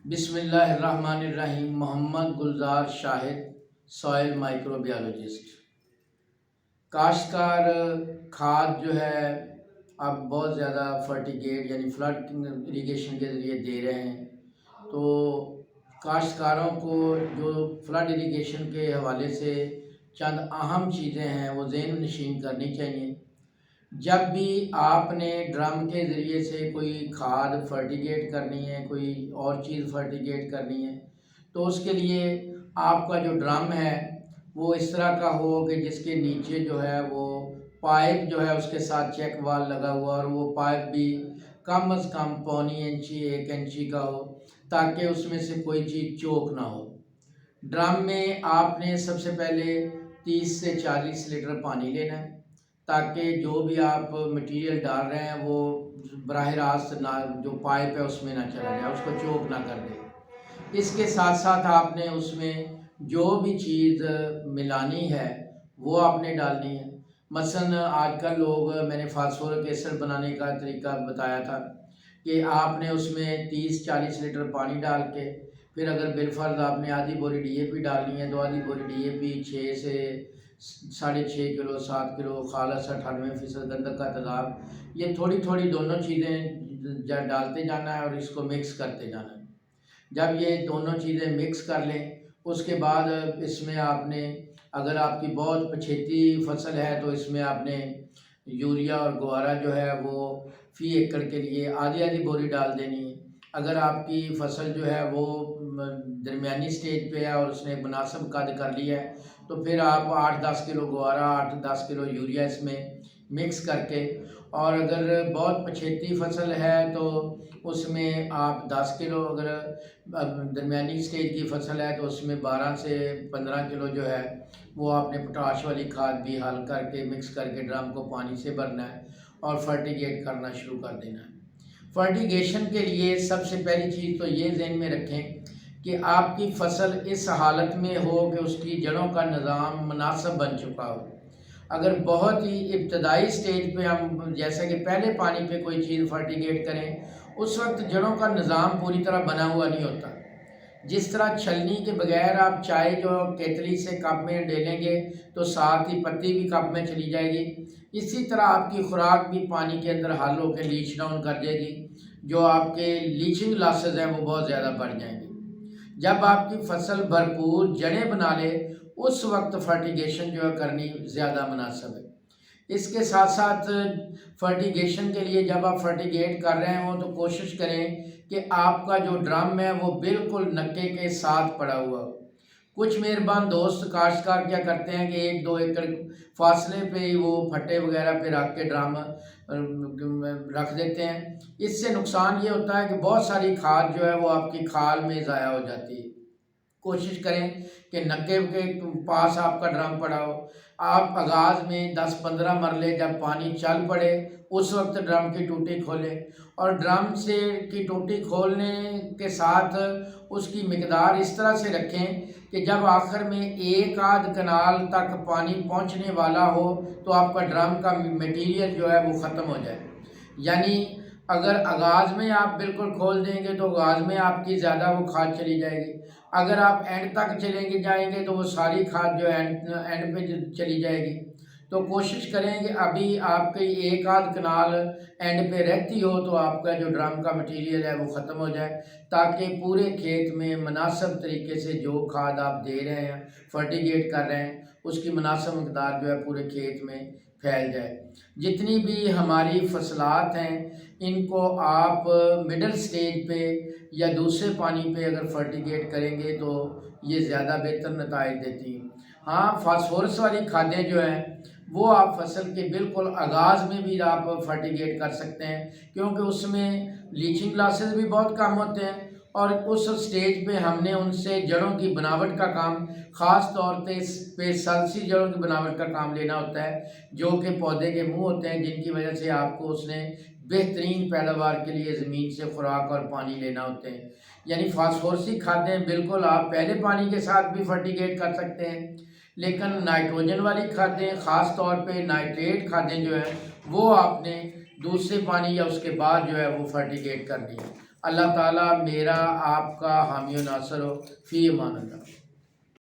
بسم اللہ الرحمن الرحیم۔ محمد گلزار شاہد، سوائل مائکرو بیالوجسٹ۔ کاشتکار کھاد جو ہے اب بہت زیادہ فرٹیگیٹ یعنی فلڈ اریگیشن کے ذریعے دے رہے ہیں، تو کاشتکاروں کو جو فلڈ اریگیشن کے حوالے سے چند اہم چیزیں ہیں وہ ذہن نشین کرنی چاہیے۔ جب بھی آپ نے ڈرم کے ذریعے سے کوئی کھاد فرٹیگیٹ کرنی ہے، کوئی اور چیز فرٹیگیٹ کرنی ہے، تو اس کے لیے آپ کا جو ڈرم ہے وہ اس طرح کا ہو کہ جس کے نیچے جو ہے وہ پائپ جو ہے اس کے ساتھ چیک وال لگا ہوا، اور وہ پائپ بھی کم از کم 0.25 انچی 1 انچی کا ہو، تاکہ اس میں سے کوئی چیز چوک نہ ہو۔ ڈرم میں آپ نے سب سے پہلے 30 سے 40 لیٹر پانی لینا ہے، تاکہ جو بھی آپ مٹیریل ڈال رہے ہیں وہ براہ راست جو پائپ ہے اس میں نہ چلا جائے، اس کو چوک نہ کر دے۔ اس کے ساتھ ساتھ آپ نے اس میں جو بھی چیز ملانی ہے وہ آپ نے ڈالنی ہے۔ مثلا آج کل لوگ، میں نے فاسفورک ایسڈ بنانے کا طریقہ بتایا تھا کہ آپ نے اس میں 30-40 لیٹر پانی ڈال کے پھر اگر بالفرض آپ نے آدھی بوری ڈی اے پی ڈالنی ہے تو آدھی بوری ڈی اے پی 6 سے 6.5 کلو 7 کلو خالص 98% گندک کا تیزاب، یہ تھوڑی تھوڑی دونوں چیزیں ڈالتے جانا ہے اور اس کو مکس کرتے جانا ہے۔ جب یہ دونوں چیزیں مکس کر لیں اس کے بعد اس میں آپ نے، اگر آپ کی بہت پچھیتی فصل ہے تو اس میں آپ نے یوریا اور گوارا جو ہے وہ فی ایکڑ کے لیے آدھی بوری ڈال دینی ہے۔ اگر آپ کی فصل جو ہے وہ درمیانی سٹیج پہ ہے اور اس نے مناسب قد کر لیا ہے تو پھر آپ 8-10 کلو گوارا 8-10 کلو یوریا اس میں مکس کر کے، اور اگر بہت پچھیتی فصل ہے تو اس میں آپ 10 کلو، اگر درمیانی سٹیج کی فصل ہے تو اس میں 12 سے 15 کلو جو ہے وہ آپ نے پوٹاش والی کھاد بھی حل کر کے مکس کر کے ڈرم کو پانی سے بھرنا ہے اور فرٹیگیٹ کرنا شروع کر دینا ہے۔ فرٹیگیشن کے لیے سب سے پہلی چیز تو یہ ذہن میں رکھیں کہ آپ کی فصل اس حالت میں ہو کہ اس کی جڑوں کا نظام مناسب بن چکا ہو۔ اگر بہت ہی ابتدائی سٹیج پہ ہم جیسا کہ پہلے پانی پہ کوئی چیز فرٹیگیٹ کریں، اس وقت جڑوں کا نظام پوری طرح بنا ہوا نہیں ہوتا۔ جس طرح چھلنی کے بغیر آپ چائے جو کیتلی سے کپ میں ڈالیں گے تو ساتھ ہی پتی بھی کپ میں چلی جائے گی، اسی طرح آپ کی خوراک بھی پانی کے اندر حل ہو کے لیچ ڈاؤن کر جائے گی، جو آپ کے لیچنگ لاسز ہیں وہ بہت زیادہ بڑھ جائیں گے۔ جب آپ کی فصل بھرپور جڑیں بنا لے اس وقت فرٹیگیشن جو ہے کرنی زیادہ مناسب ہے۔ اس کے ساتھ ساتھ فرٹیگیشن کے لیے جب آپ فرٹیگیٹ کر رہے ہوں تو کوشش کریں کہ آپ کا جو ڈرم ہے وہ بالکل نکے کے ساتھ پڑا ہوا ہو۔ کچھ مہربان دوست کاشتکار کیا کرتے ہیں کہ 1-2 ایکڑ فاصلے پہ ہی وہ پھٹے وغیرہ پہ رکھ کے ڈرم رکھ دیتے ہیں۔ اس سے نقصان یہ ہوتا ہے کہ بہت ساری کھاد جو ہے وہ آپ کی کھال میں ضائع ہو جاتی ہے۔ کوشش کریں کہ نکے کے پاس آپ کا ڈرم پڑا ہو۔ آپ آغاز میں 10-15 مرلے جب پانی چل پڑے اس وقت ڈرم کی ٹوٹی کھولیں، اور ڈرم سے کی ٹوٹی کھولنے کے ساتھ اس کی مقدار اس طرح سے رکھیں کہ جب آخر میں 1-8 کنال تک پانی پہنچنے والا ہو تو آپ کا ڈرم کا میٹیریل جو ہے وہ ختم ہو جائے۔ یعنی اگر آغاز میں آپ بالکل کھول دیں گے تو آغاز میں آپ کی زیادہ وہ کھاد چلی جائے گی، اگر آپ اینڈ تک جائیں گے تو وہ ساری کھاد جو اینڈ پہ چلی جائے گی۔ تو کوشش کریں کہ ابھی آپ کی 1-8 کنال اینڈ پہ رہتی ہو تو آپ کا جو ڈرم کا مٹیریل ہے وہ ختم ہو جائے، تاکہ پورے کھیت میں مناسب طریقے سے جو کھاد آپ دے رہے ہیں فرٹیگیٹ کر رہے ہیں اس کی مناسب مقدار جو ہے پورے کھیت میں پھیل جائے۔ جتنی بھی ہماری فصلات ہیں ان کو آپ مڈل سٹیج پہ یا دوسرے پانی پہ اگر فرٹیگیٹ کریں گے تو یہ زیادہ بہتر نتائج دیتی ہیں۔ ہاں، فاسفورس والی کھادیں جو ہیں وہ آپ فصل کے بالکل آغاز میں بھی آپ فرٹیگیٹ کر سکتے ہیں، کیونکہ اس میں لیچنگ لاسز بھی بہت کم ہوتے ہیں، اور اس سٹیج پہ ہم نے ان سے جڑوں کی بناوٹ کا کام، خاص طور پہ سلسی جڑوں کی بناوٹ کا کام لینا ہوتا ہے، جو کہ پودے کے منہ ہوتے ہیں، جن کی وجہ سے آپ کو اس نے بہترین پیداوار کے لیے زمین سے خوراک اور پانی لینا ہوتے ہیں۔ یعنی فاسفورسی کھادیں بالکل آپ پہلے پانی کے ساتھ بھی فرٹیگیٹ کر سکتے ہیں، لیکن نائٹروجن والی کھادیں، خاص طور پہ نائٹریٹ کھادیں جو ہیں وہ آپ نے دوسرے پانی یا اس کے بعد جو ہے وہ فرٹیگیٹ کرنی ہے۔ اللہ تعالیٰ میرا آپ کا حامی و ناصر ہو. فی امان اللہ.